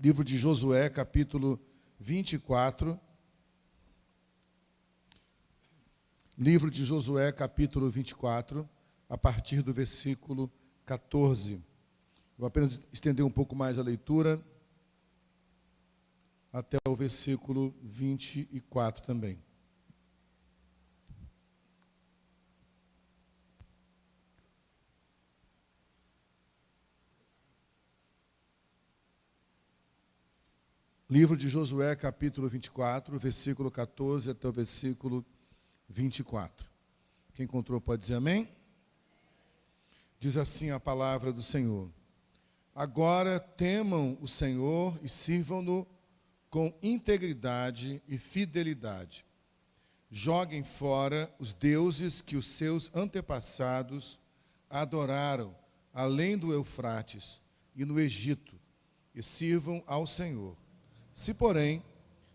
Livro de Josué, capítulo 24. Livro de Josué, capítulo 24, a partir do versículo 14. Vou apenas estender um pouco mais a leitura até o versículo 24 também. Livro de Josué, capítulo 24, versículo 14 até o versículo 24. Quem encontrou pode dizer amém? Diz assim a palavra do Senhor. Agora temam o Senhor e sirvam-no com integridade e fidelidade. Joguem fora os deuses que os seus antepassados adoraram, além do Eufrates e no Egito, e sirvam ao Senhor. Se, porém,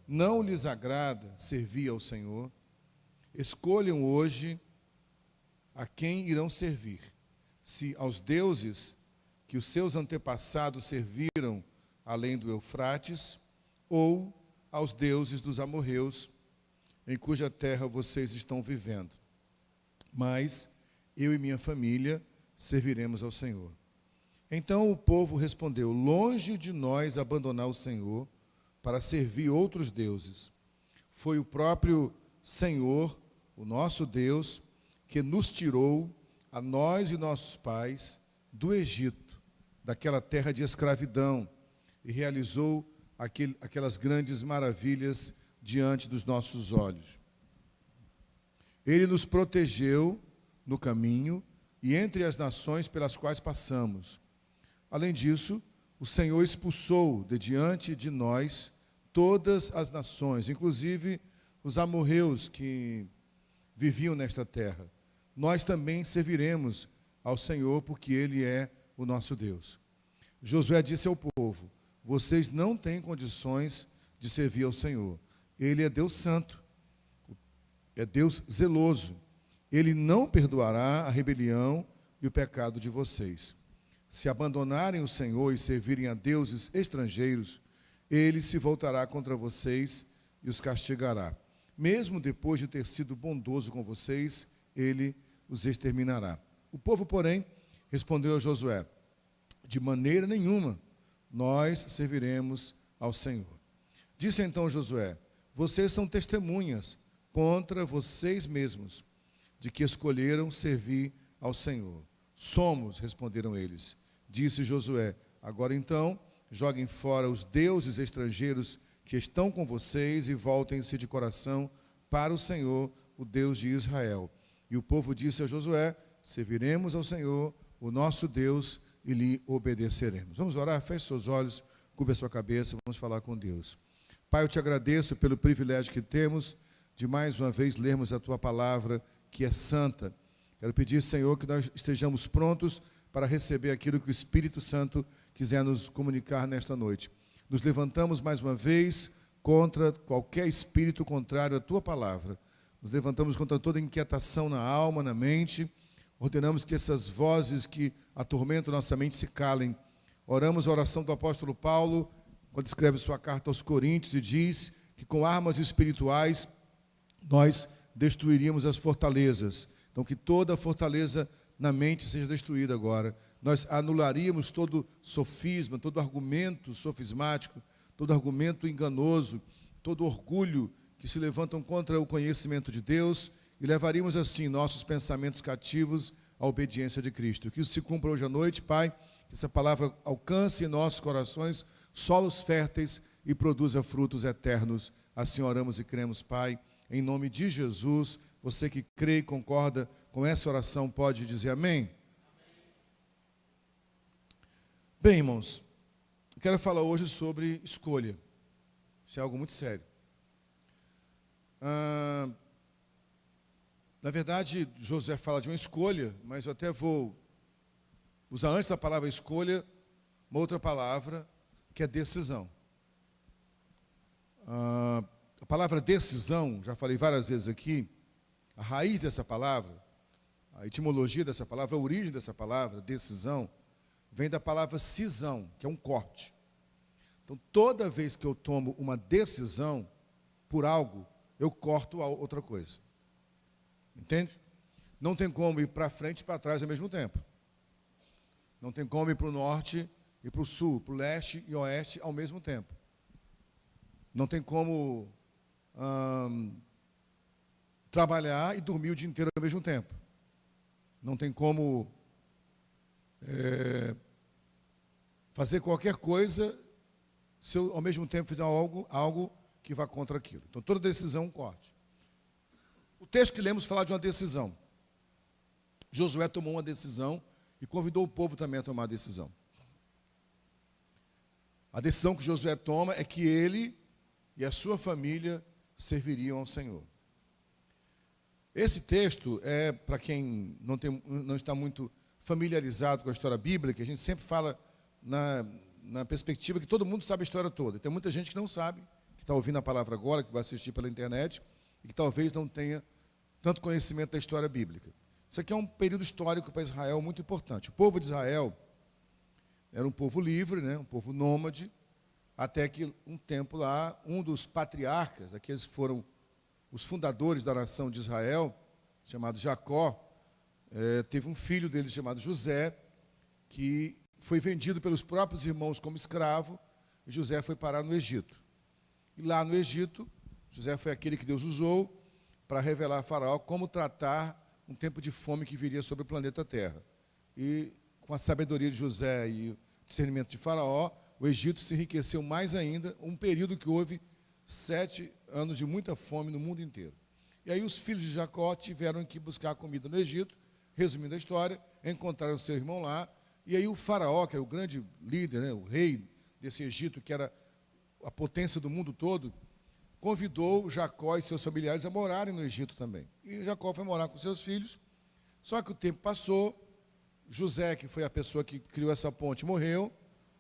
não lhes agrada servir ao Senhor, escolham hoje a quem irão servir. Se aos deuses que os seus antepassados serviram além do Eufrates, ou aos deuses dos amorreus, em cuja terra vocês estão vivendo. Mas eu e minha família serviremos ao Senhor. Então o povo respondeu: longe de nós abandonar o Senhor para servir outros deuses. Foi o próprio Senhor, o nosso Deus, que nos tirou, a nós e nossos pais, do Egito, daquela terra de escravidão, e realizou aquelas grandes maravilhas diante dos nossos olhos. Ele nos protegeu no caminho e entre as nações pelas quais passamos. Além disso, o Senhor expulsou de diante de nós todas as nações, inclusive os amorreus que viviam nesta terra. Nós também serviremos ao Senhor, porque Ele é o nosso Deus. Josué disse ao povo: vocês não têm condições de servir ao Senhor. Ele é Deus santo, é Deus zeloso. Ele não perdoará a rebelião e o pecado de vocês. Se abandonarem o Senhor e servirem a deuses estrangeiros, Ele se voltará contra vocês e os castigará. Mesmo depois de ter sido bondoso com vocês, Ele os exterminará. O povo, porém, respondeu a Josué: de maneira nenhuma nós serviremos ao Senhor. Disse então Josué: vocês são testemunhas contra vocês mesmos, de que escolheram servir ao Senhor. Somos, responderam eles. Disse Josué: agora então, joguem fora os deuses estrangeiros que estão com vocês e voltem-se de coração para o Senhor, o Deus de Israel. E o povo disse a Josué: serviremos ao Senhor, o nosso Deus, e lhe obedeceremos. Vamos orar? Feche seus olhos, curva a sua cabeça, vamos falar com Deus. Pai, eu te agradeço pelo privilégio que temos de mais uma vez lermos a tua palavra, que é santa. Quero pedir, Senhor, que nós estejamos prontos para receber aquilo que o Espírito Santo quiser nos comunicar nesta noite. Nos levantamos mais uma vez contra qualquer espírito contrário à tua palavra. Nos levantamos contra toda inquietação na alma, na mente. Ordenamos que essas vozes que atormentam nossa mente se calem. Oramos a oração do apóstolo Paulo, quando escreve sua carta aos Coríntios, e diz que com armas espirituais nós destruiríamos as fortalezas. Então, que toda fortaleza na mente seja destruída agora. Nós anularíamos todo sofisma, todo argumento sofismático, todo argumento enganoso, todo orgulho que se levantam contra o conhecimento de Deus, e levaríamos assim nossos pensamentos cativos à obediência de Cristo. Que isso se cumpra hoje à noite, Pai, que essa palavra alcance em nossos corações solos férteis e produza frutos eternos. Assim oramos e cremos, Pai, em nome de Jesus. Você que crê e concorda com essa oração pode dizer amém? Bem, irmãos, eu quero falar hoje sobre escolha. Isso é algo muito sério. Na verdade, Josué fala de uma escolha, mas eu até vou usar antes da palavra escolha uma outra palavra, que é decisão. A palavra decisão, já falei várias vezes aqui, a raiz dessa palavra, a etimologia dessa palavra, a origem dessa palavra, decisão, vem da palavra cisão, que é um corte. Então, toda vez que eu tomo uma decisão por algo, eu corto a outra coisa. Entende? Não tem como ir para frente e para trás ao mesmo tempo. Não tem como ir para o norte e para o sul, para o leste e oeste ao mesmo tempo. Não tem como trabalhar e dormir o dia inteiro ao mesmo tempo. Não tem como fazer qualquer coisa se eu, ao mesmo tempo, fizer algo que vá contra aquilo. Então, toda decisão é um corte. O texto que lemos fala de uma decisão. Josué tomou uma decisão e convidou o povo também a tomar a decisão. A decisão que Josué toma é que ele e a sua família serviriam ao Senhor. Esse texto é, para quem não está muito familiarizado com a história bíblica, a gente sempre fala na perspectiva que todo mundo sabe a história toda. Tem muita gente que não sabe, que está ouvindo a palavra agora, que vai assistir pela internet, e que talvez não tenha tanto conhecimento da história bíblica. Isso aqui é um período histórico para Israel muito importante. O povo de Israel era um povo livre, né, um povo nômade, até que um tempo lá, um dos patriarcas, aqueles que foram os fundadores da nação de Israel, chamado Jacó, teve um filho dele chamado José, que foi vendido pelos próprios irmãos como escravo, e José foi parar no Egito. E lá no Egito, José foi aquele que Deus usou para revelar a Faraó como tratar um tempo de fome que viria sobre o planeta Terra. E com a sabedoria de José e o discernimento de Faraó, o Egito se enriqueceu mais ainda, um período que houve 7 anos de muita fome no mundo inteiro. E aí os filhos de Jacó tiveram que buscar comida no Egito. Resumindo a história, encontraram seu irmão lá, e aí o faraó, que era o grande líder, né, o rei desse Egito, que era a potência do mundo todo, convidou Jacó e seus familiares a morarem no Egito também. E Jacó foi morar com seus filhos, só que o tempo passou, José, que foi a pessoa que criou essa ponte, morreu,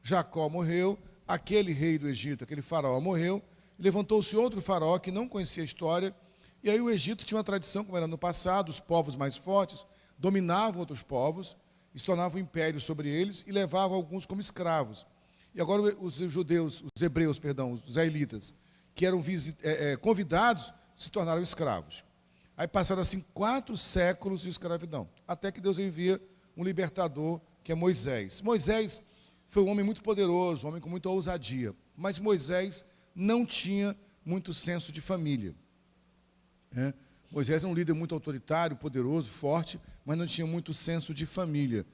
Jacó morreu, aquele rei do Egito, aquele faraó morreu, levantou-se outro faraó que não conhecia a história, e aí o Egito tinha uma tradição, como era no passado, os povos mais fortes dominavam outros povos, se tornavam impérios sobre eles e levavam alguns como escravos. E agora os hebreus, os israelitas, que eram convidados, se tornaram escravos. Aí passaram assim 4 séculos de escravidão, até que Deus envia um libertador, que é Moisés. Moisés foi um homem muito poderoso, um homem com muita ousadia, mas Moisés não tinha muito senso de família. Moisés era um líder muito autoritário, poderoso, forte, mas não tinha muito senso de família.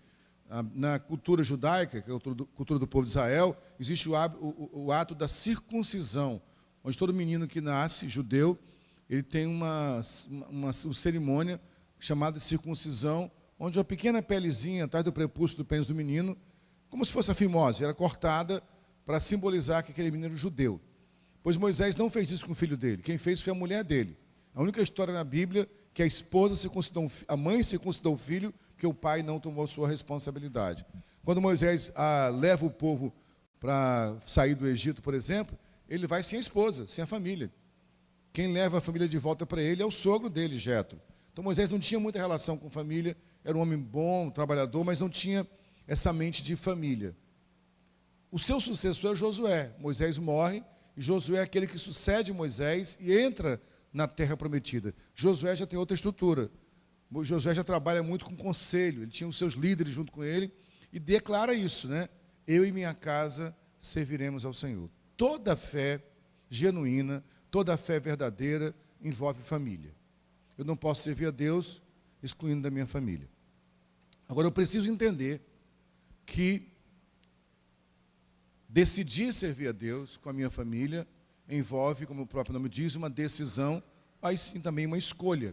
Na cultura judaica, que é a cultura do povo de Israel, existe o ato da circuncisão, onde todo menino que nasce judeu, ele tem uma cerimônia chamada circuncisão, onde uma pequena pelezinha atrás do prepúcio do pênis do menino, como se fosse a fimose, era cortada para simbolizar que aquele menino era judeu. Pois Moisés não fez isso com o filho dele, quem fez foi a mulher dele. A única história na Bíblia que a mãe circuncidou o filho, porque o pai não tomou sua responsabilidade. Quando Moisés leva o povo para sair do Egito, por exemplo, ele vai sem a esposa, sem a família. Quem leva a família de volta para ele é o sogro dele, Jetro. Então Moisés não tinha muita relação com família, era um homem bom, trabalhador, mas não tinha essa mente de família. O seu sucessor é Josué. Moisés morre, e Josué é aquele que sucede Moisés e entra na terra prometida. Josué já tem outra estrutura. Josué já trabalha muito com conselho, ele tinha os seus líderes junto com ele, e declara isso, né? Eu e minha casa serviremos ao Senhor. Toda fé genuína, toda fé verdadeira envolve família. Eu não posso servir a Deus excluindo da minha família. Agora, eu preciso entender que decidir servir a Deus com a minha família envolve, como o próprio nome diz, uma decisão, aí sim também uma escolha.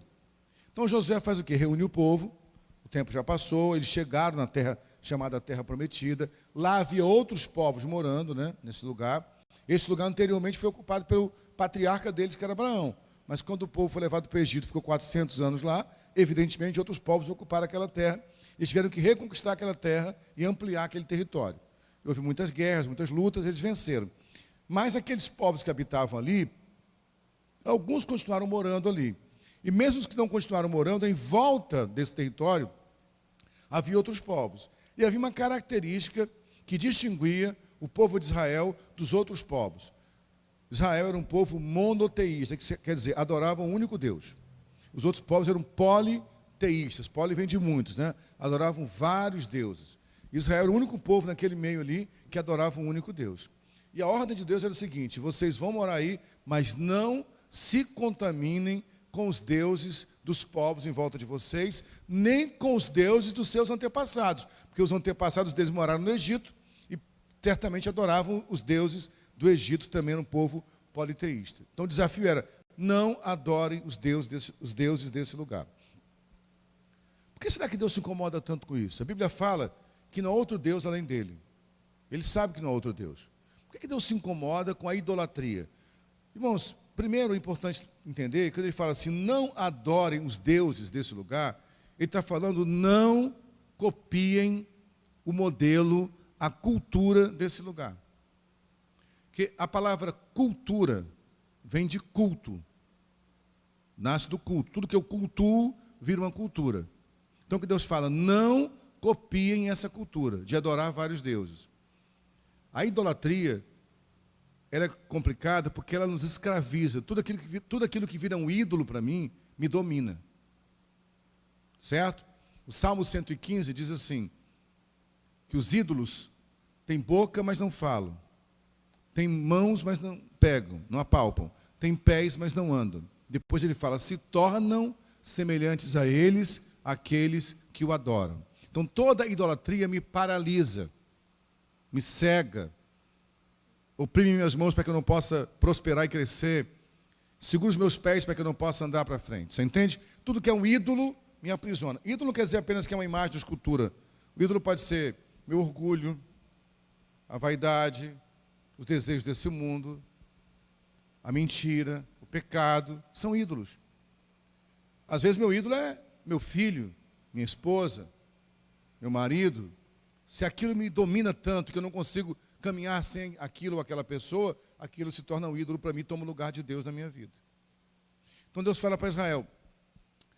Então Josué faz o quê? Reúne o povo, o tempo já passou, eles chegaram na terra chamada Terra Prometida, lá havia outros povos morando, né, nesse lugar. Esse lugar anteriormente foi ocupado pelo patriarca deles, que era Abraão, mas quando o povo foi levado para o Egito, ficou 400 anos lá, evidentemente outros povos ocuparam aquela terra, eles tiveram que reconquistar aquela terra e ampliar aquele território. Houve muitas guerras, muitas lutas, eles venceram. Mas aqueles povos que habitavam ali, alguns continuaram morando ali. E mesmo os que não continuaram morando, em volta desse território, havia outros povos. E havia uma característica que distinguia o povo de Israel dos outros povos. Israel era um povo monoteísta, que quer dizer, adorava um único Deus. Os outros povos eram politeístas, poli vem de muitos, né? Adoravam vários deuses. Israel era o único povo naquele meio ali que adorava um único Deus. E a ordem de Deus era o seguinte: vocês vão morar aí, mas não se contaminem com os deuses dos povos em volta de vocês, nem com os deuses dos seus antepassados, porque os antepassados deles moraram no Egito e certamente adoravam os deuses do Egito, também era um povo politeísta. Então o desafio era: não adorem os deuses desse lugar. Por que será que Deus se incomoda tanto com isso? A Bíblia fala que não há outro Deus além dele. Ele sabe que não há outro Deus. Por que Deus se incomoda com a idolatria? Irmãos, primeiro é importante entender que quando ele fala assim, não adorem os deuses desse lugar, ele está falando, não copiem o modelo, a cultura desse lugar. Porque a palavra cultura vem de culto. Nasce do culto. Tudo que eu cultuo vira uma cultura. Então, que Deus fala, não copiem essa cultura de adorar vários deuses. A idolatria, ela é complicada porque ela nos escraviza. Tudo aquilo que vira um ídolo para mim, me domina. Certo? O Salmo 115 diz assim, que os ídolos têm boca, mas não falam. Têm mãos, mas não pegam, não apalpam. Têm pés, mas não andam. Depois ele fala, se tornam semelhantes a eles, aqueles que o adoram. Então toda idolatria me paralisa, me cega, oprime minhas mãos para que eu não possa prosperar e crescer, segura os meus pés para que eu não possa andar para frente. Você entende? Tudo que é um ídolo me aprisiona. Ídolo quer dizer apenas que é uma imagem de escultura. O ídolo pode ser meu orgulho, a vaidade, os desejos desse mundo, a mentira, o pecado, são ídolos. Às vezes meu ídolo é meu filho, minha esposa, meu marido. Se aquilo me domina tanto que eu não consigo caminhar sem aquilo ou aquela pessoa, aquilo se torna um ídolo para mim, toma o lugar de Deus na minha vida. Então Deus fala para Israel,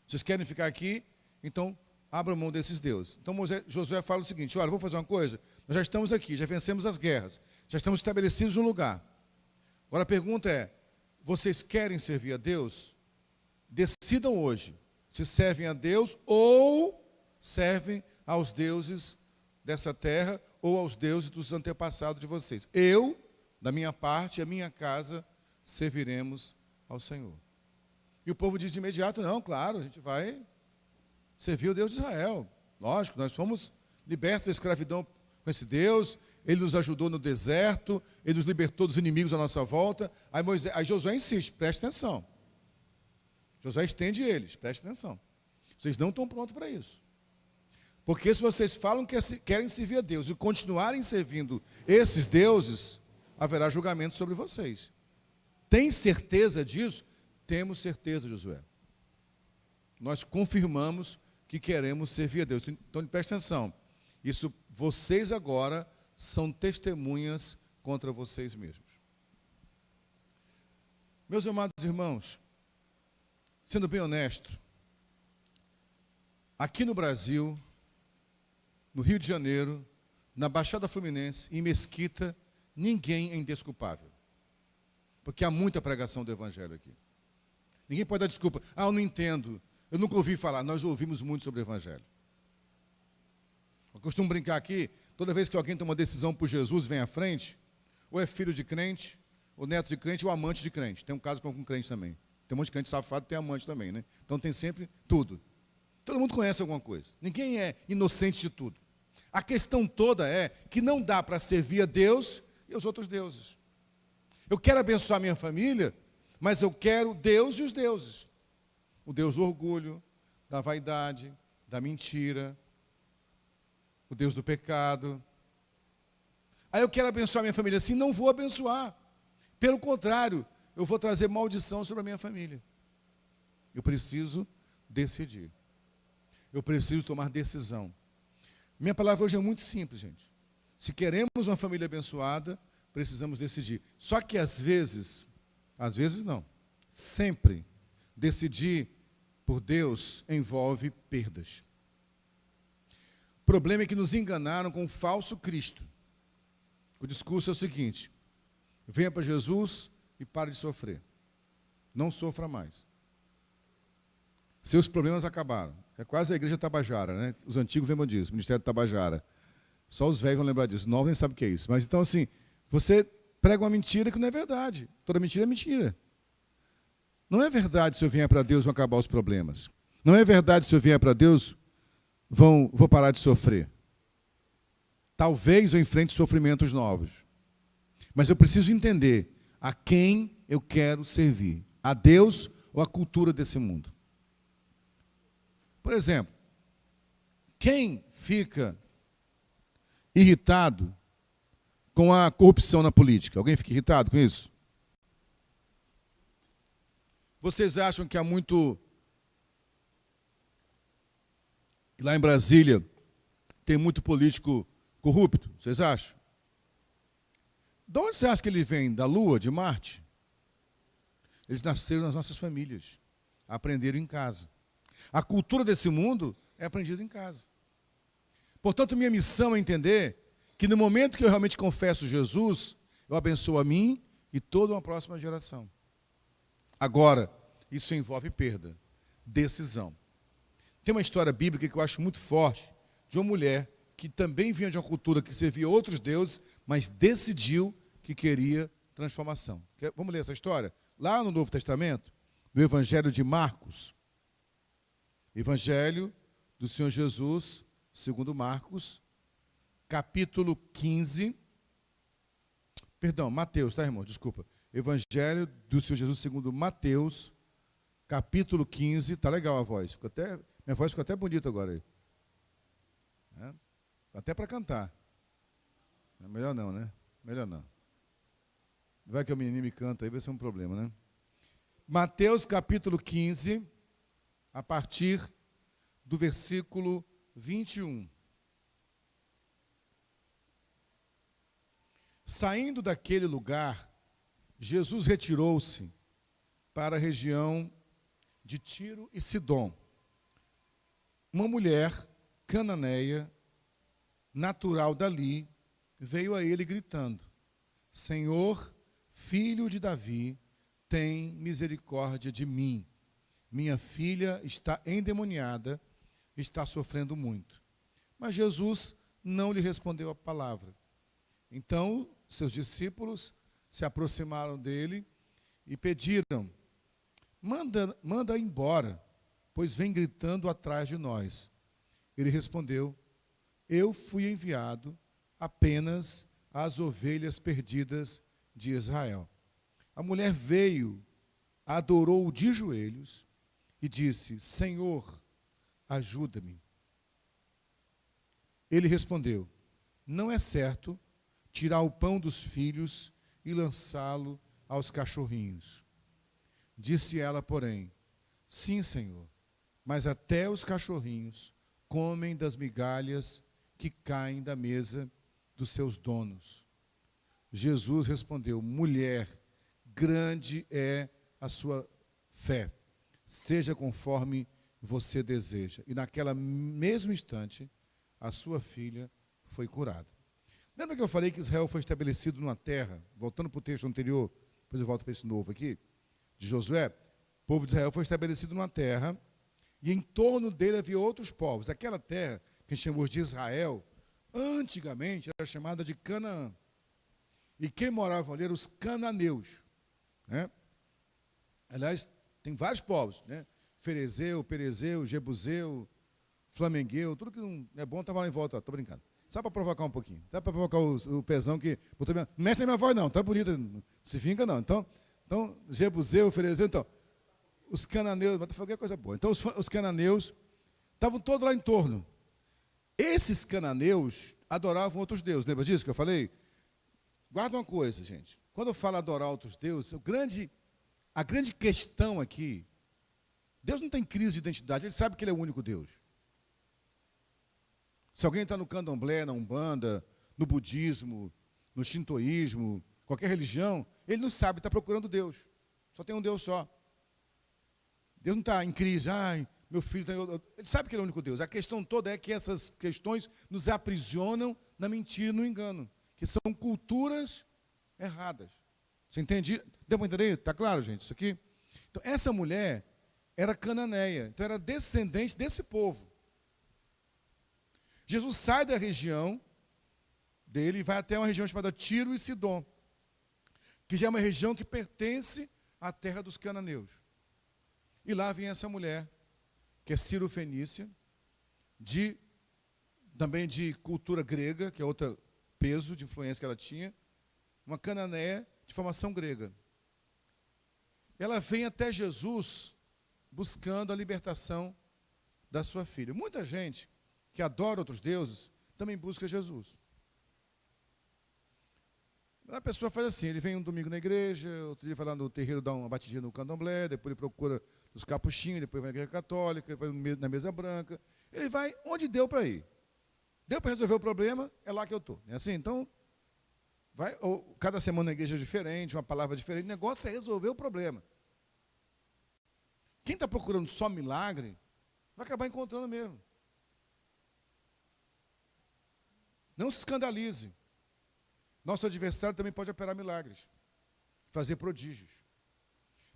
vocês querem ficar aqui? Então abram mão desses deuses. Então Josué fala o seguinte, olha, vamos fazer uma coisa, nós já estamos aqui, já vencemos as guerras, já estamos estabelecidos no lugar. Agora a pergunta é, vocês querem servir a Deus? Decidam hoje, se servem a Deus ou servem aos deuses dessa terra ou aos deuses dos antepassados de vocês. Eu, da minha parte, a minha casa, serviremos ao Senhor. E o povo diz de imediato, não, claro, a gente vai servir o Deus de Israel. Lógico, nós fomos libertos da escravidão com esse Deus, Ele nos ajudou no deserto, Ele nos libertou dos inimigos à nossa volta. Aí Josué insiste, preste atenção. Josué estende eles, preste atenção. Vocês não estão prontos para isso. Porque se vocês falam que querem servir a Deus e continuarem servindo esses deuses, haverá julgamento sobre vocês. Tem certeza disso? Temos certeza, Josué. Nós confirmamos que queremos servir a Deus. Então, preste atenção. Isso, vocês agora são testemunhas contra vocês mesmos. Meus amados irmãos, sendo bem honesto, aqui no Brasil, no Rio de Janeiro, na Baixada Fluminense, em Mesquita, ninguém é indesculpável. Porque há muita pregação do Evangelho aqui. Ninguém pode dar desculpa. Ah, eu não entendo. Eu nunca ouvi falar. Nós ouvimos muito sobre o Evangelho. Eu costumo brincar aqui, toda vez que alguém toma uma decisão por Jesus, vem à frente, ou é filho de crente, ou neto de crente, ou amante de crente. Tem um caso com algum crente também. Tem um monte de crente safado, tem amante também, né? Então tem sempre tudo. Todo mundo conhece alguma coisa. Ninguém é inocente de tudo. A questão toda é que não dá para servir a Deus e aos outros deuses. Eu quero abençoar minha família, mas eu quero Deus e os deuses. O Deus do orgulho, da vaidade, da mentira, o Deus do pecado. Aí eu quero abençoar minha família assim, não vou abençoar. Pelo contrário, eu vou trazer maldição sobre a minha família. Eu preciso decidir. Eu preciso tomar decisão. Minha palavra hoje é muito simples, gente. Se queremos uma família abençoada, precisamos decidir. Só que às vezes não, sempre, decidir por Deus envolve perdas. O problema é que nos enganaram com o falso Cristo. O discurso é o seguinte: venha para Jesus e pare de sofrer. Não sofra mais. Seus problemas acabaram. É quase a igreja Tabajara, né? Os antigos lembram disso, Ministério Tabajara. Só os velhos vão lembrar disso, os novos nem sabem o que é isso. Mas então, assim, você prega uma mentira que não é verdade. Toda mentira é mentira. Não é verdade se eu vier para Deus vão acabar os problemas. Não é verdade se eu vier para Deus vou parar de sofrer. Talvez eu enfrente sofrimentos novos. Mas eu preciso entender a quem eu quero servir. A Deus ou a cultura desse mundo. Por exemplo, quem fica irritado com a corrupção na política? Alguém fica irritado com isso? Vocês acham que há muito... Lá em Brasília tem muito político corrupto? Vocês acham? De onde você acha que ele vem? Da Lua, de Marte? Eles nasceram nas nossas famílias, aprenderam em casa. A cultura desse mundo é aprendida em casa. Portanto, minha missão é entender que no momento que eu realmente confesso Jesus, eu abençoo a mim e toda uma próxima geração. Agora, isso envolve perda, decisão. Tem uma história bíblica que eu acho muito forte, de uma mulher que também vinha de uma cultura que servia outros deuses, mas decidiu que queria transformação. Vamos ler essa história? Lá no Novo Testamento, no Evangelho de Marcos, Evangelho do Senhor Jesus, segundo Marcos, capítulo 15, perdão, Mateus, tá, irmão? Desculpa. Evangelho do Senhor Jesus, segundo Mateus, capítulo 15, tá legal a voz, minha voz ficou até bonita agora aí. Até para cantar. Melhor não, né? Melhor não. Vai que o menino me canta aí, vai ser um problema, né? Mateus capítulo 15, a partir do versículo 21. Saindo daquele lugar, Jesus retirou-se para a região de Tiro e Sidom. Uma mulher cananeia, natural dali, veio a ele gritando: Senhor, filho de Davi, tem misericórdia de mim. Minha filha está endemoniada, está sofrendo muito. Mas Jesus não lhe respondeu a palavra. Então, seus discípulos se aproximaram dele e pediram: manda embora, pois vem gritando atrás de nós. Ele respondeu: eu fui enviado apenas às ovelhas perdidas de Israel. A mulher veio, adorou-o de joelhos e disse: Senhor, ajuda-me. Ele respondeu: não é certo tirar o pão dos filhos e lançá-lo aos cachorrinhos. Disse ela, porém: sim, Senhor, mas até os cachorrinhos comem das migalhas que caem da mesa dos seus donos. Jesus respondeu: mulher, grande é a sua fé, seja conforme você deseja. E naquela mesmo instante, a sua filha foi curada. Lembra que eu falei que Israel foi estabelecido numa terra? Voltando para o texto anterior, depois eu volto para esse novo aqui, de Josué. O povo de Israel foi estabelecido numa terra, e em torno dele havia outros povos. Aquela terra, que chamamos de Israel, antigamente era chamada de Canaã. E quem morava ali eram os cananeus, né? Aliás, tem vários povos, né? Ferezeu, Perezeu, Jebuseu, Flamengueu, tudo que não é bom estava lá em volta. Estou brincando. Só para provocar um pouquinho. Só para provocar o pezão que... Não mexe na minha voz, não. Tá bonita. Não se finca, não. Então Jebuseu, Ferezeu, então... Os cananeus... Mas qualquer coisa boa. Então, os cananeus estavam todos lá em torno. Esses cananeus adoravam outros deuses. Lembra disso que eu falei? Guarda uma coisa, gente. Quando eu falo adorar outros deuses, a grande questão aqui... Deus não tem crise de identidade. Ele sabe que Ele é o único Deus. Se alguém está no candomblé, na umbanda, no budismo, no shintoísmo, qualquer religião, ele não sabe, está procurando Deus. Só tem um Deus só. Deus não está em crise. Ai, meu filho está... Ele sabe que Ele é o único Deus. A questão toda é que essas questões nos aprisionam na mentira e no engano. que são culturas erradas. Você entende? Deu para entender? Está claro, gente, isso aqui? Então, essa mulher era cananeia, então era descendente desse povo. Jesus sai da região dele e vai até uma região chamada Tiro e Sidom, que já é uma região que pertence à terra dos cananeus. E lá vem essa mulher, que é Ciro-fenícia, também de cultura grega, que é outro peso de influência que ela tinha, uma cananeia de formação grega. Ela vem até Jesus buscando a libertação da sua filha. Muita gente que adora outros deuses também busca Jesus. A pessoa faz assim, ele vem um domingo na igreja, outro dia vai lá no terreiro dar uma batidinha no candomblé, depois ele procura os capuchinhos, depois vai na igreja católica, vai na mesa branca. Ele vai onde deu para ir. Deu para resolver o problema, é lá que eu estou. É assim, então, vai, ou, cada semana na igreja é diferente, uma palavra diferente, o negócio é resolver o problema. Quem está procurando só milagre, vai acabar encontrando mesmo. Não se escandalize. Nosso adversário também pode operar milagres, fazer prodígios.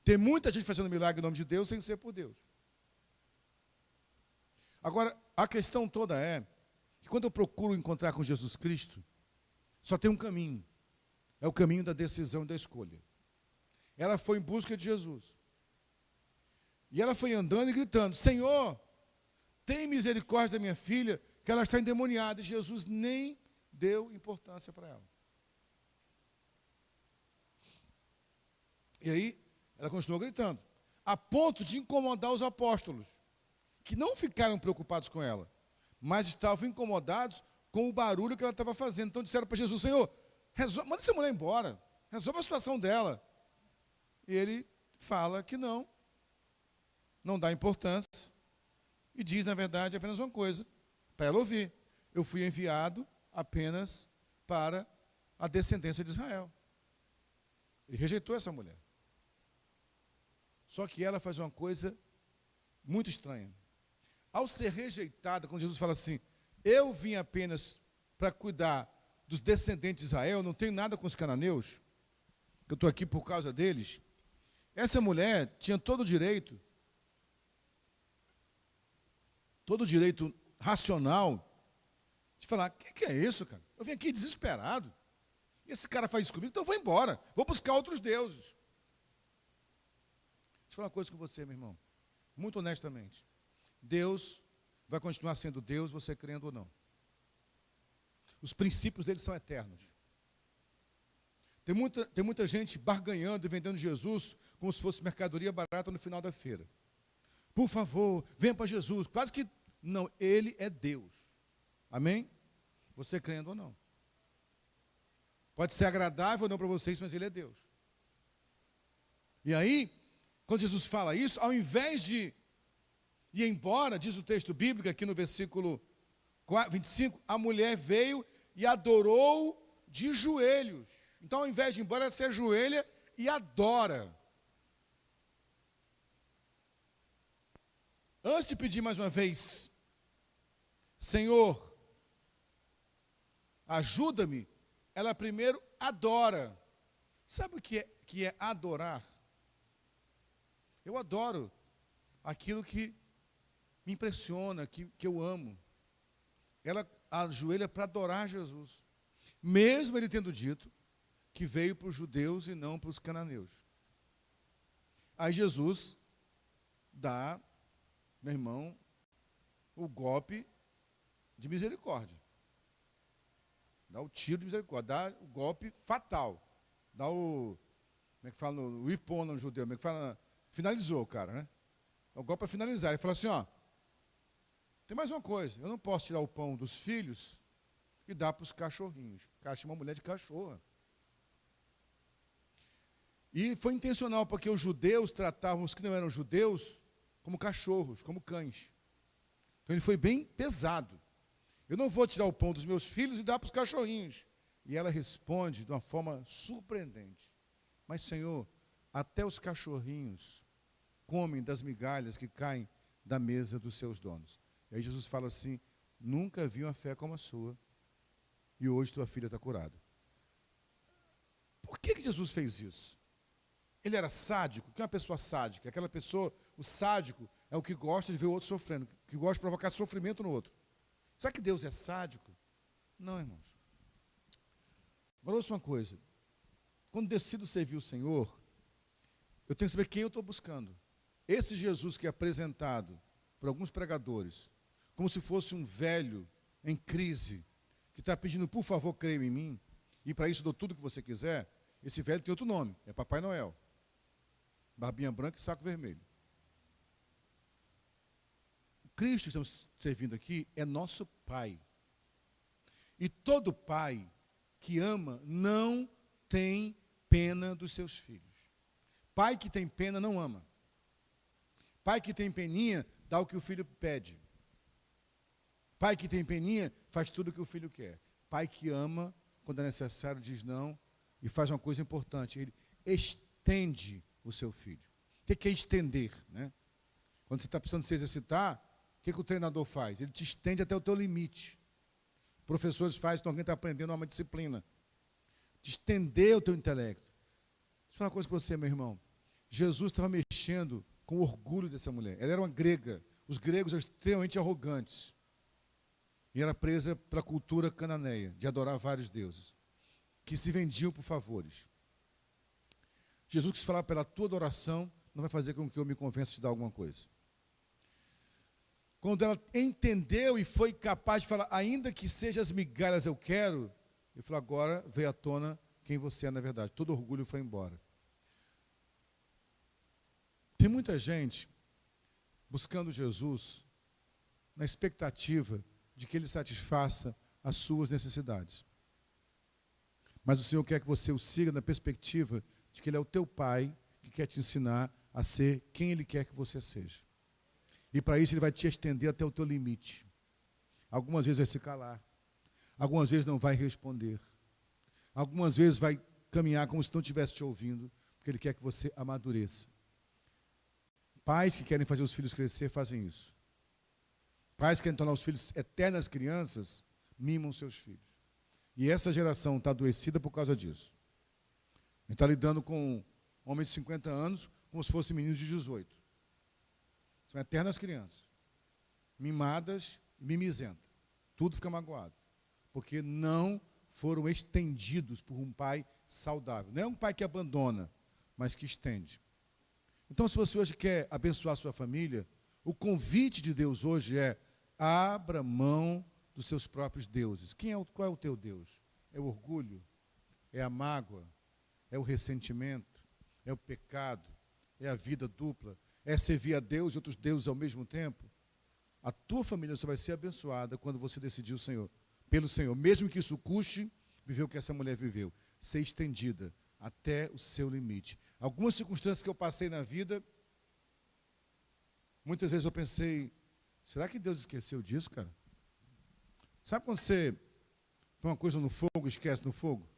Tem muita gente fazendo milagre em nome de Deus sem ser por Deus. Agora, a questão toda é que quando eu procuro encontrar com Jesus Cristo, só tem um caminho. É o caminho da decisão e da escolha. Ela foi em busca de Jesus. E ela foi andando e gritando, Senhor, tem misericórdia da minha filha, que ela está endemoniada. E Jesus nem deu importância para ela. E aí, ela continuou gritando, a ponto de incomodar os apóstolos, que não ficaram preocupados com ela, mas estavam incomodados com o barulho que ela estava fazendo. Então disseram para Jesus, Senhor, manda essa mulher embora, resolve a situação dela. E ele fala que não dá importância, e diz, na verdade, apenas uma coisa, para ela ouvir, eu fui enviado apenas para a descendência de Israel. Ele rejeitou essa mulher. Só que ela faz uma coisa muito estranha. Ao ser rejeitada, quando Jesus fala assim, eu vim apenas para cuidar dos descendentes de Israel, não tenho nada com os cananeus, eu estou aqui por causa deles. Essa mulher tinha todo o direito racional, de falar, o que é isso, cara? Eu vim aqui desesperado. E esse cara faz isso comigo, então eu vou embora, vou buscar outros deuses. Deixa eu falar uma coisa com você, meu irmão. Muito honestamente. Deus vai continuar sendo Deus, você crendo ou não. Os princípios dele são eternos. Tem muita gente barganhando e vendendo Jesus como se fosse mercadoria barata no final da feira. Por favor, venha para Jesus. Quase que, não, ele é Deus. Amém? Você crendo ou não. Pode ser agradável ou não para vocês, mas ele é Deus. E aí, quando Jesus fala isso, ao invés de ir embora, diz o texto bíblico aqui no versículo 25, a mulher veio e adorou de joelhos. Então, ao invés de ir embora, ela se ajoelha e adora. Antes de pedir mais uma vez, Senhor, ajuda-me, ela primeiro adora. Sabe o que é adorar? Eu adoro aquilo que me impressiona, que eu amo. Ela ajoelha para adorar Jesus. Mesmo ele tendo dito que veio para os judeus e não para os cananeus. Aí Jesus dá, meu irmão, o golpe de misericórdia. Dá o tiro de misericórdia, dá o golpe fatal. Dá o, como é que fala, o ipon no judeu, como é que fala, finalizou o cara, né? O golpe para finalizar. Ele fala assim, ó, tem mais uma coisa, eu não posso tirar o pão dos filhos e dar para os cachorrinhos. O cara chama uma mulher de cachorra. E foi intencional, porque os judeus tratavam os que não eram judeus como cachorros, como cães. Então ele foi bem pesado. Eu não vou tirar o pão dos meus filhos e dar para os cachorrinhos. E ela responde de uma forma surpreendente. Mas, Senhor, até os cachorrinhos comem das migalhas que caem da mesa dos seus donos. E aí Jesus fala assim, nunca vi uma fé como a sua, e hoje tua filha está curada. Por que Jesus fez isso? Ele era sádico? O que é uma pessoa sádica? Aquela pessoa, o sádico é o que gosta de ver o outro sofrendo, que gosta de provocar sofrimento no outro. Será que Deus é sádico? Não, irmãos. Agora ouça uma coisa. Quando decido servir o Senhor, eu tenho que saber quem eu estou buscando. Esse Jesus que é apresentado por alguns pregadores, como se fosse um velho em crise, que está pedindo, por favor, creia em mim, e para isso dou tudo o que você quiser, esse velho tem outro nome, é Papai Noel. Barbinha branca e saco vermelho. O Cristo que estamos servindo aqui é nosso Pai. E todo pai que ama não tem pena dos seus filhos. Pai que tem pena não ama. Pai que tem peninha dá o que o filho pede. Pai que tem peninha faz tudo o que o filho quer. Pai que ama, quando é necessário, diz não e faz uma coisa importante. Ele estende o seu filho. O que é estender? Né? Quando você está precisando se exercitar, o que o treinador faz? Ele te estende até o teu limite. Professores fazem quando alguém está aprendendo uma disciplina. De estender o teu intelecto. Deixa eu falar uma coisa com você, meu irmão. Jesus estava mexendo com o orgulho dessa mulher. Ela era uma grega. Os gregos eram extremamente arrogantes. E era presa pela cultura cananeia, de adorar vários deuses, que se vendiam por favores. Jesus quis falar pela tua adoração, não vai fazer com que eu me convença de dar alguma coisa. Quando ela entendeu e foi capaz de falar, ainda que seja as migalhas eu quero, ele falou, agora veio à tona quem você é na verdade. Todo orgulho foi embora. Tem muita gente buscando Jesus na expectativa de que Ele satisfaça as suas necessidades. Mas o Senhor quer que você o siga na perspectiva de que Ele é o teu Pai, que quer te ensinar a ser quem Ele quer que você seja. E para isso Ele vai te estender até o teu limite. Algumas vezes vai se calar. Algumas vezes não vai responder. Algumas vezes vai caminhar como se não estivesse te ouvindo, porque Ele quer que você amadureça. Pais que querem fazer os filhos crescer fazem isso. Pais que querem tornar os filhos eternas crianças, mimam seus filhos. E essa geração está adoecida por causa disso. A gente está lidando com homens de 50 anos como se fossem meninos de 18. São eternas crianças. Mimadas e mimizentas. Tudo fica magoado. Porque não foram estendidos por um pai saudável. Não é um pai que abandona, mas que estende. Então, se você hoje quer abençoar a sua família, o convite de Deus hoje é: abra mão dos seus próprios deuses. Qual é o teu Deus? É o orgulho? É a mágoa? É o ressentimento? É o pecado? É a vida dupla? É servir a Deus e outros deuses ao mesmo tempo? A tua família só vai ser abençoada quando você decidir o Senhor, pelo Senhor, mesmo que isso custe viver o que essa mulher viveu, ser estendida até o seu limite. Algumas circunstâncias que eu passei na vida, muitas vezes eu pensei, será que Deus esqueceu disso, cara? Sabe quando você põe uma coisa no fogo e esquece no fogo?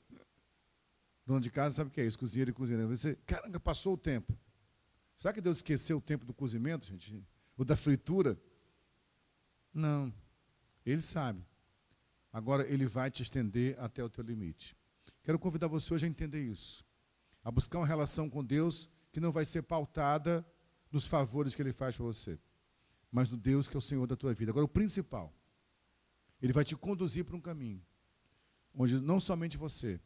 Dona de casa sabe o que é isso, cozinheiro e cozinheira. Você, caramba, passou o tempo. Será que Deus esqueceu o tempo do cozimento, gente? O da fritura? Não. Ele sabe. Agora Ele vai te estender até o teu limite. Quero convidar você hoje a entender isso. A buscar uma relação com Deus que não vai ser pautada nos favores que Ele faz para você, mas no Deus que é o Senhor da tua vida. Agora, o principal, Ele vai te conduzir para um caminho onde não somente você,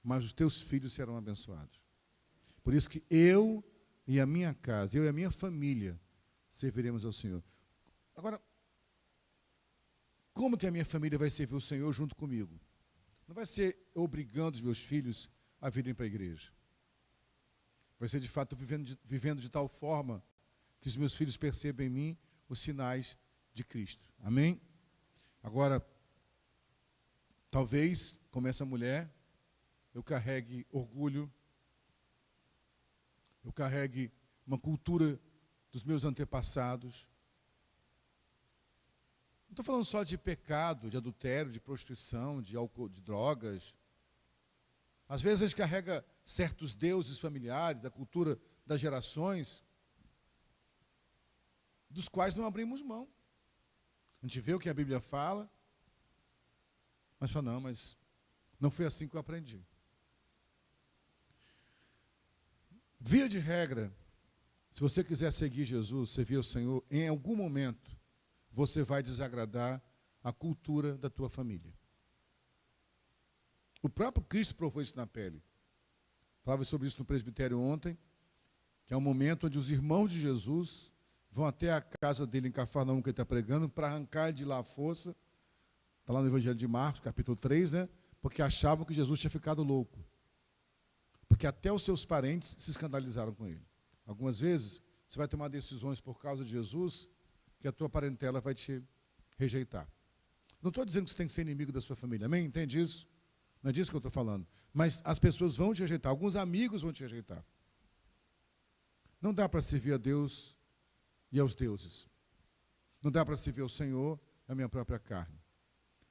mas os teus filhos serão abençoados. Por isso que eu e a minha casa, eu e a minha família serviremos ao Senhor. Agora, como que a minha família vai servir o Senhor junto comigo? Não vai ser obrigando os meus filhos a virem para a igreja. Vai ser, de fato, vivendo de tal forma que os meus filhos percebam em mim os sinais de Cristo. Amém? Agora, talvez, como essa mulher, eu carregue orgulho, eu carregue uma cultura dos meus antepassados. Não estou falando só de pecado, de adultério, de prostituição, de álcool, de drogas. Às vezes a gente carrega certos deuses familiares, da cultura das gerações, dos quais não abrimos mão. A gente vê o que a Bíblia fala, mas fala, não, mas não foi assim que eu aprendi. Via de regra, se você quiser seguir Jesus, servir ao Senhor, em algum momento, você vai desagradar a cultura da tua família. O próprio Cristo provou isso na pele. Falava sobre isso no presbitério ontem, que é um momento onde os irmãos de Jesus vão até a casa dele em Cafarnaum, que ele está pregando, para arrancar de lá a força. Está lá no Evangelho de Marcos, capítulo 3, né? Porque achavam que Jesus tinha ficado louco. Porque até os seus parentes se escandalizaram com ele. Algumas vezes, você vai tomar decisões por causa de Jesus, que a tua parentela vai te rejeitar. Não estou dizendo que você tem que ser inimigo da sua família, amém? Entende isso? Não é disso que eu estou falando. Mas as pessoas vão te rejeitar, alguns amigos vão te rejeitar. Não dá para servir a Deus e aos deuses. Não dá para servir ao Senhor e à minha própria carne.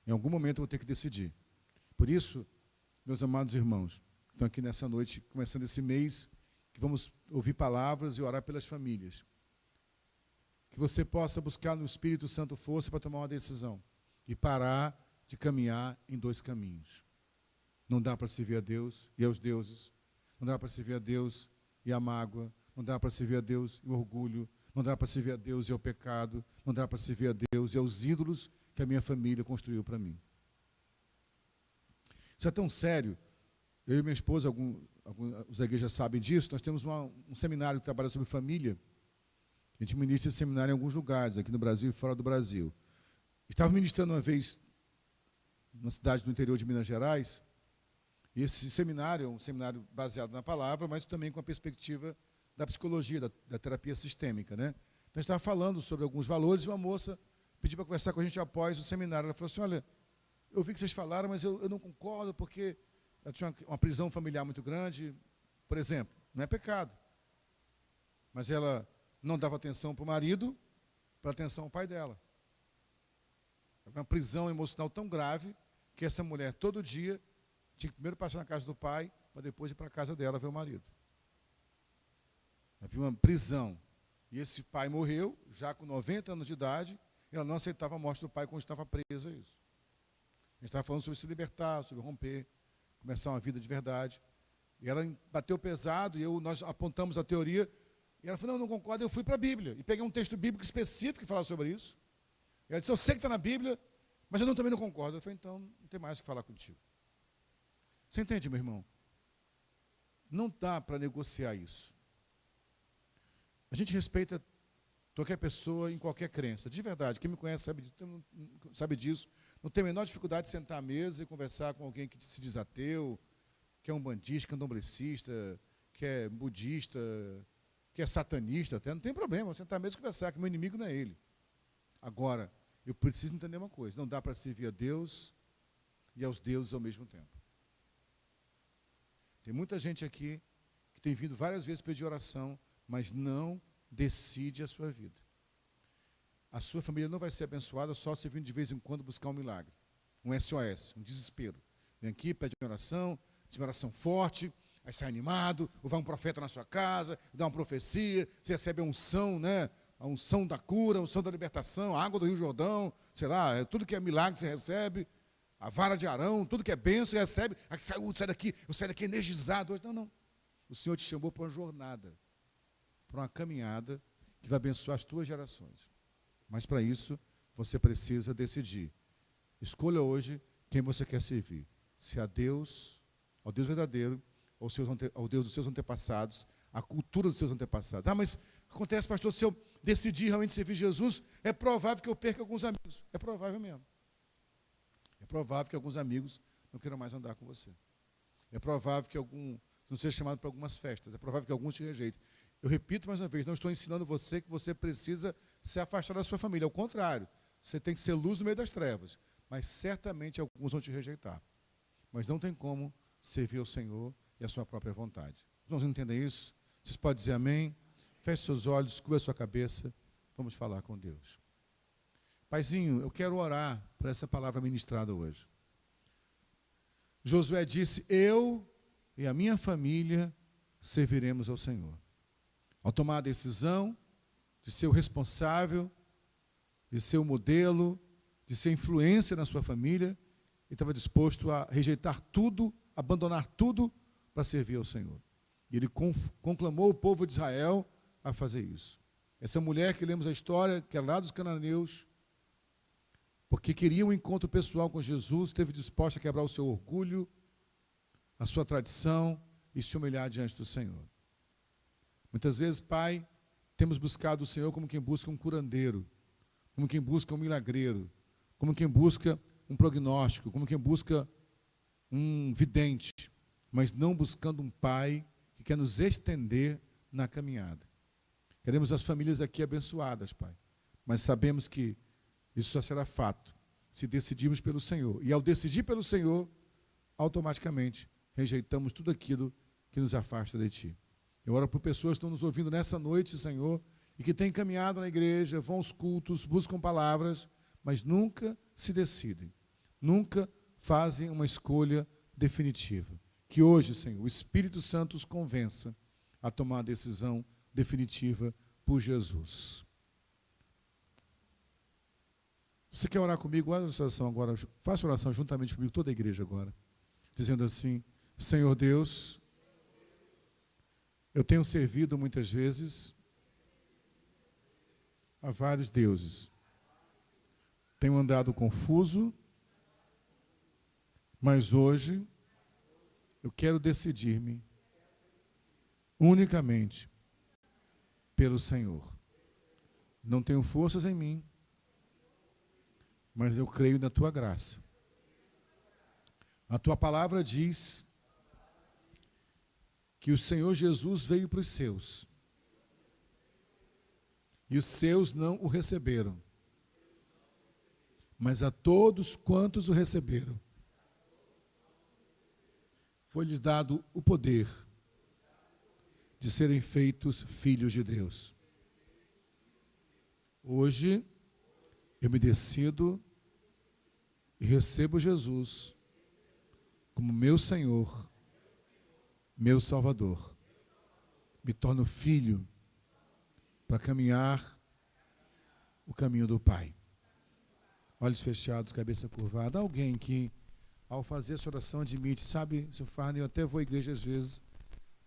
Em algum momento eu vou ter que decidir. Por isso, meus amados irmãos, que estão aqui nessa noite, começando esse mês, que vamos ouvir palavras e orar pelas famílias. Que você possa buscar no Espírito Santo força para tomar uma decisão e parar de caminhar em dois caminhos. Não dá para servir a Deus e aos deuses. Não dá para servir a Deus e a mágoa. Não dá para servir a Deus e o orgulho. Não dá para servir a Deus e ao pecado. Não dá para servir a Deus e aos ídolos que a minha família construiu para mim. Isso é tão sério. Eu e minha esposa, os da igreja sabem disso, nós temos um seminário que trabalha sobre família. A gente ministra esse seminário em alguns lugares, aqui no Brasil e fora do Brasil. Estava ministrando uma vez numa cidade do interior de Minas Gerais, e esse seminário é um seminário baseado na palavra, mas também com a perspectiva da psicologia, da terapia sistêmica, né? Então, a gente estava falando sobre alguns valores, e uma moça pediu para conversar com a gente após o seminário. Ela falou assim, olha, eu vi que vocês falaram, mas eu não concordo, porque ela tinha uma prisão familiar muito grande, por exemplo. Não é pecado. Mas ela não dava atenção para o marido, para atenção ao pai dela. Uma prisão emocional tão grave, que essa mulher, todo dia, tinha que primeiro passar na casa do pai, para depois ir para a casa dela ver o marido. Havia uma prisão. E esse pai morreu, já com 90 anos de idade, e ela não aceitava a morte do pai quando estava presa a isso. A gente estava falando sobre se libertar, sobre romper, começar uma vida de verdade. E ela bateu pesado, e nós apontamos a teoria, e ela falou, não concordo, eu fui para a Bíblia. E peguei um texto bíblico específico que fala sobre isso. E ela disse, eu sei que está na Bíblia, mas eu também não concordo. Eu falei, então, não tem mais o que falar contigo. Você entende, meu irmão? Não dá para negociar isso. A gente respeita qualquer pessoa em qualquer crença. De verdade, quem me conhece sabe disso. Não tem a menor dificuldade de sentar à mesa e conversar com alguém que se diz ateu, que é umbandista, candomblessista, que é budista, que é satanista até. Não tem problema, sentar à mesa e conversar, que meu inimigo não é ele. Agora, eu preciso entender uma coisa. Não dá para servir a Deus e aos deuses ao mesmo tempo. Tem muita gente aqui que tem vindo várias vezes pedir oração, mas não decide a sua vida. A sua família não vai ser abençoada só se vindo de vez em quando buscar um milagre, um SOS, um desespero. Vem aqui, pede uma oração forte, aí sai animado, ou vai um profeta na sua casa, dá uma profecia, você recebe a unção, né? A unção da cura, a unção da libertação, a água do Rio Jordão, sei lá, tudo que é milagre você recebe. A vara de Arão, tudo que é bênção, você recebe. Sai daqui, eu saio daqui energizado hoje. Não. O Senhor te chamou para uma jornada, para uma caminhada que vai abençoar as tuas gerações. Mas para isso, você precisa decidir. Escolha hoje quem você quer servir. Se a Deus, ao Deus verdadeiro, ou ao Deus dos seus antepassados, a cultura dos seus antepassados. Ah, mas acontece, pastor, se eu decidir realmente servir Jesus, é provável que eu perca alguns amigos. É provável mesmo. É provável que alguns amigos não queiram mais andar com você. É provável que algum não seja chamado para algumas festas. É provável que alguns te rejeitem. Eu repito mais uma vez, não estou ensinando você que você precisa se afastar da sua família. Ao contrário, você tem que ser luz no meio das trevas. Mas certamente alguns vão te rejeitar. Mas não tem como servir ao Senhor e a sua própria vontade. Os irmãos entendem isso? Vocês podem dizer amém? Feche seus olhos, cubra sua cabeça. Vamos falar com Deus. Paizinho, eu quero orar por essa palavra ministrada hoje. Josué disse, eu e a minha família serviremos ao Senhor. Ao tomar a decisão de ser o responsável, de ser o modelo, de ser influência na sua família, ele estava disposto a rejeitar tudo, abandonar tudo para servir ao Senhor. E ele conclamou o povo de Israel a fazer isso. Essa mulher que lemos a história, que era lá dos cananeus, porque queria um encontro pessoal com Jesus, esteve disposta a quebrar o seu orgulho, a sua tradição e se humilhar diante do Senhor. Muitas vezes, Pai, temos buscado o Senhor como quem busca um curandeiro, como quem busca um milagreiro, como quem busca um prognóstico, como quem busca um vidente, mas não buscando um Pai que quer nos estender na caminhada. Queremos as famílias aqui abençoadas, Pai, mas sabemos que isso só será fato se decidirmos pelo Senhor. E ao decidir pelo Senhor, automaticamente rejeitamos tudo aquilo que nos afasta de Ti. Eu oro por pessoas que estão nos ouvindo nessa noite, Senhor, e que têm caminhado na igreja, vão aos cultos, buscam palavras, mas nunca se decidem, nunca fazem uma escolha definitiva. Que hoje, Senhor, o Espírito Santo os convença a tomar a decisão definitiva por Jesus. Você quer orar comigo? Olha a oração agora. Faça oração juntamente comigo, toda a igreja agora. Dizendo assim: Senhor Deus, eu tenho servido muitas vezes a vários deuses. Tenho andado confuso, mas hoje eu quero decidir-me unicamente pelo Senhor. Não tenho forças em mim, mas eu creio na Tua graça. A Tua palavra diz que o Senhor Jesus veio para os seus, e os seus não o receberam. Mas a todos quantos o receberam, foi-lhes dado o poder de serem feitos filhos de Deus. Hoje, eu me decido e recebo Jesus como meu Senhor, meu Salvador. Me torno filho para caminhar o caminho do Pai. Olhos fechados, cabeça curvada. Alguém que, ao fazer essa oração, admite: sabe, Sr. Farney, eu até vou à igreja às vezes,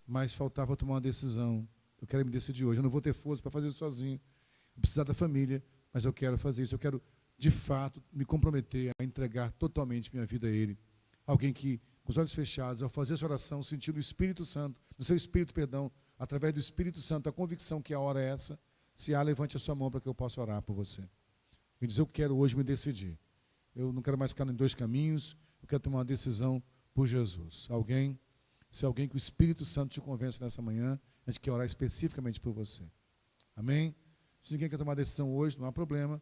mas faltava tomar uma decisão. Eu quero me decidir hoje. Eu não vou ter força para fazer isso sozinho. Eu preciso da família, mas eu quero fazer isso. Eu quero, de fato, me comprometer a entregar totalmente minha vida a Ele. Alguém que, com os olhos fechados, ao fazer essa oração, sentiu no Espírito Santo, no seu Espírito, perdão, através do Espírito Santo, a convicção que a hora é essa. Se há, levante a sua mão para que eu possa orar por você. E diz: eu quero hoje me decidir. Eu não quero mais ficar em dois caminhos. Eu quero tomar uma decisão por Jesus. Alguém? Se alguém que o Espírito Santo te convence nessa manhã, a gente quer orar especificamente por você. Amém? Se ninguém quer tomar decisão hoje, não há problema.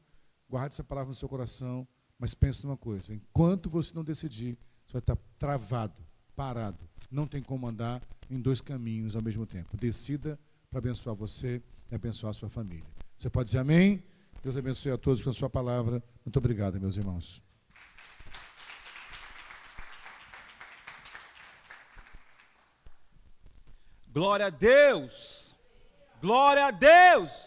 Guarde essa palavra no seu coração, mas pense numa coisa: enquanto você não decidir, você vai estar travado, parado. Não tem como andar em dois caminhos ao mesmo tempo. Decida para abençoar você e abençoar a sua família. Você pode dizer amém? Deus abençoe a todos com a sua palavra. Muito obrigado, meus irmãos. Glória a Deus! Glória a Deus!